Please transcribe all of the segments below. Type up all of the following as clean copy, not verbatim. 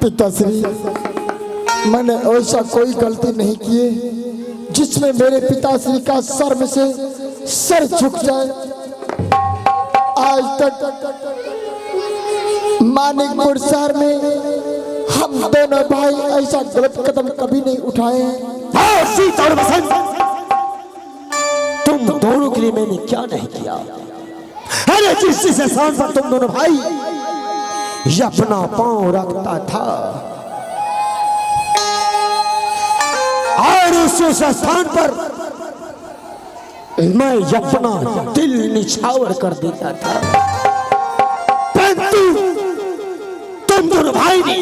पिताश्री, मैंने ऐसा कोई गलती नहीं की है जिसमें मेरे पिताश्री का सर में से सर झुक जाए। आज तक मानिकपुर शहर में हम दोनों भाई ऐसा गलत कदम कभी नहीं उठाए हैं। तुम दोनों के लिए मैंने क्या नहीं किया। अरे जिस स्थान पर तुम दोनों भाई ये अपना पांव रखता था और उस स्थान पर मैं अपना दिल निछावर कर देता था, परंतु तुम दोनों भाई ने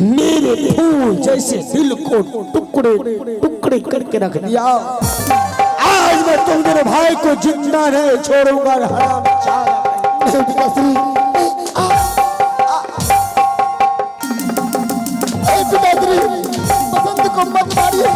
मेरे फूल जैसे दिल को टुकड़े टुकड़े करके रख दिया। आज मैं तुम दोनों भाई को जिंदा नहीं छोड़ूंगा। पिताश्री, बसंत को मत मारिए।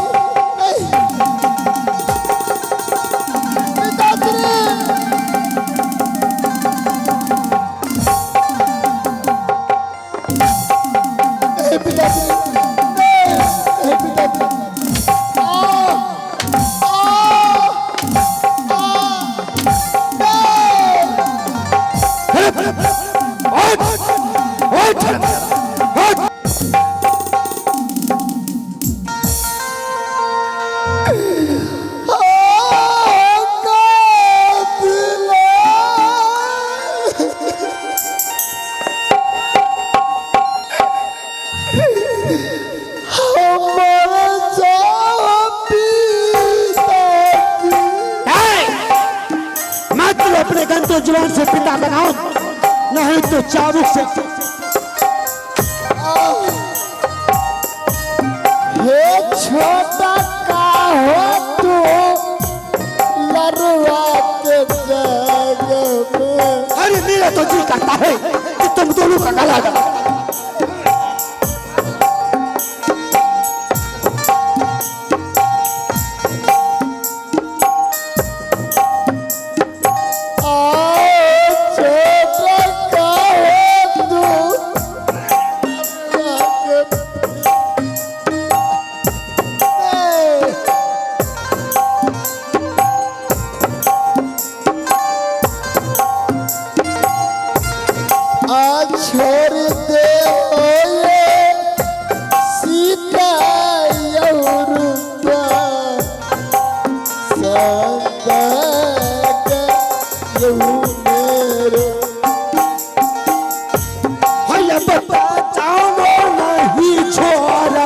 जुबान से पिता बनाओ, नहीं तो चाबुक से। ये छोटा का हो तो लड़वा के जगह में। अरे मेरा तो जी करता है कि तुम दोनों का गला दबा। छोड़ दे सीता नहीं छोड़ा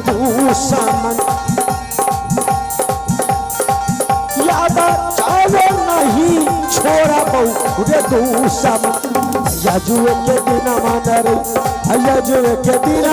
दूसमन नहीं छोड़ा बहुरे दूसमन। जुए के दिन मानर जुए के दिन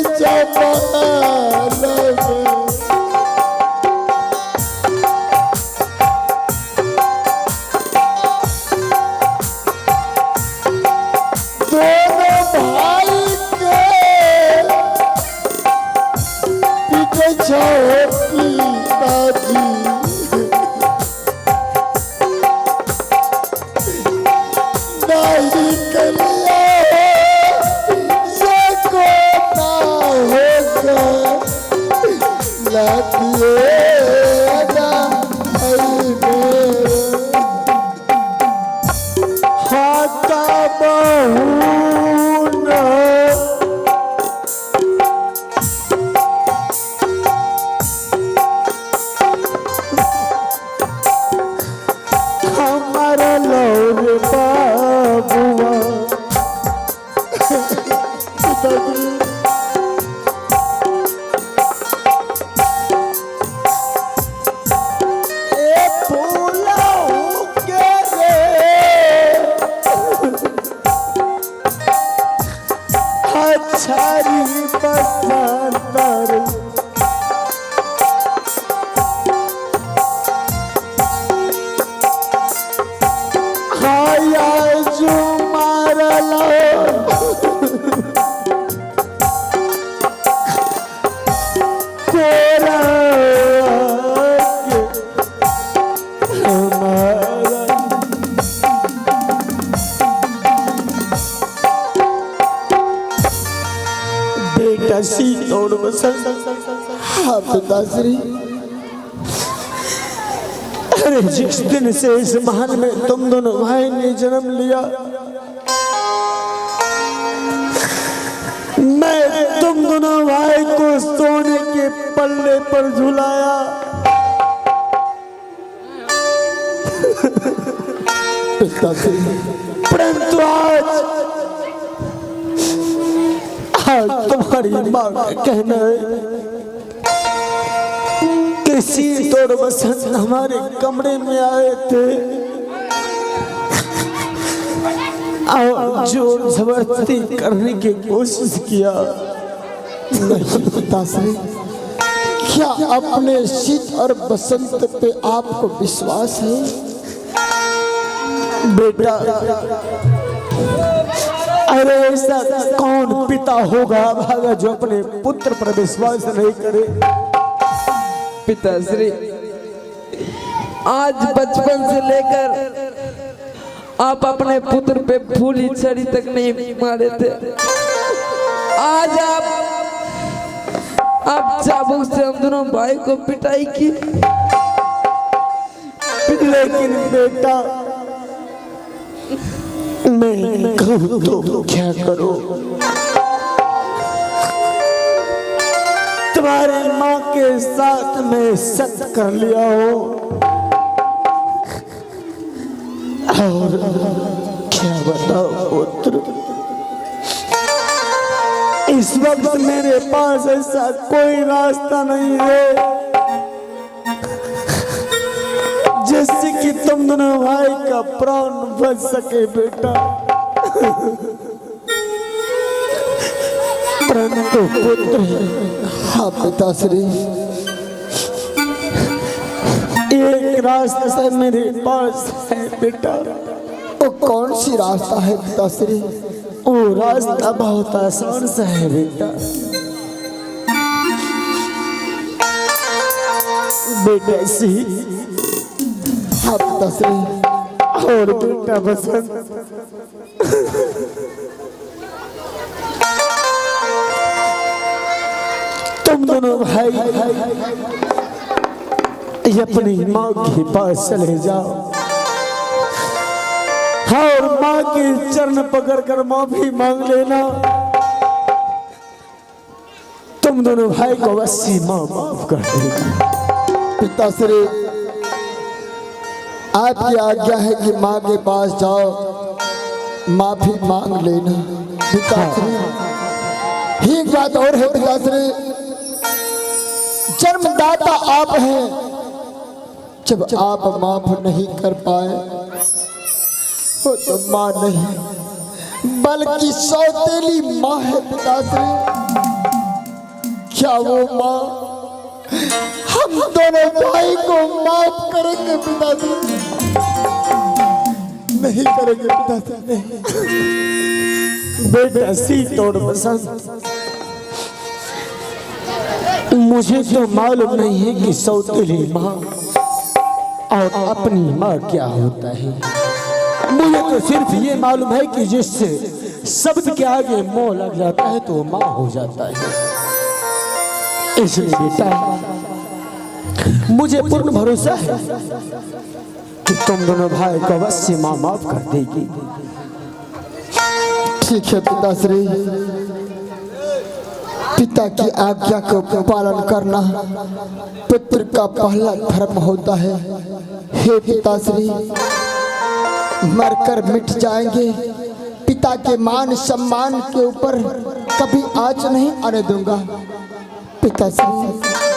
ये को ना होगा। लतिएगा ऐ मेरे हाका बहुन हमारा लौर बाबुआ ए फूलों के रे हछारी बसंतर हाया जो मारला कोरा के हमारा बेटा सीतोड़ बसंत हाँ पिताश्री अरे जिस दिन से इस महल में तुम दोनों भाई ने जन्म लिया मैं तुम दोनों भाई को सोने के पल्ले पर झुलाया पिताश्री परंतु आज तुम्हारी माँ का कहना है कि सीतोड़ बसंत हमारे कमरे में आए थे और जोर जबरदस्ती करने की कोशिश किया। नहीं पिताश्री, क्या अपने शीत और बसंत पे आपको विश्वास है? बेटा अरे ऐसा कौन पिता होगा भागा जो अपने पुत्र पर विश्वास नहीं करे। पिताश्री आज बचपन से लेकर आप अपने पुत्र पे फूली छड़ी तक नहीं मारे थे। आज आप चाबुक से हम दोनों भाई को पिटाई की। लेकिन बेटा मैं कहूँ तो क्या करो, तुम्हारी माँ के साथ मैं सत्य कर लिया हो और क्या बताओ पुत्र, इस वक्त मेरे पास ऐसा कोई रास्ता नहीं है जिससे कि तुम दोनों भाई का प्राण बच सके बेटा। परंतु पुत्र हाँ पिताश्री, एक रास्ता मेरे पास है बेटा। वो कौन सी रास्ता है पिताश्री? वो रास्ता बहुत आसान सा है बेटा। बेटा सी हाँ पिताश्री, और बेटा बसंत तुम दोनों भाई अपनी माँ के पास चले जाओ और माँ के चरण पकड़कर माफी मांग लेना। तुम दोनों भाई को अवश्य माँ माफ कर देगी। पिताश्री आपकी आज्ञा है कि माँ के पास जाओ, माफी मांग लेना। पिताश्री एक बात और है पिताश्री, जन्मदाता आप हैं, जब आप माफ नहीं कर पाए वो तो माँ नहीं बल्कि सौतेली माँ है पिताश्री। क्या वो माँ हम दोनों भाई को माफ करेंगे पिताश्री? नहीं करेंगे पिताश्री, नहीं। बेटा सीतोड़ बसंत मुझे तो मालूम नहीं है कि सौतेली माँ और अपनी माँ क्या होता है। मुझे तो सिर्फ ये मालूम है कि जिससे शब्द के आगे मोह लग जाता है तो माँ हो जाता है। इसलिए बेटा मुझे पूर्ण भरोसा है कि तुम दोनों भाई को अवश्य माँ माफ कर देगी। ठीक है पिताश्री, पिता की आज्ञा को पालन करना पुत्र का पहला धर्म होता है। हे पिताश्री, मरकर मिट जाएंगे, पिता के मान सम्मान के ऊपर कभी आँच नहीं आने दूंगा। पिताश्री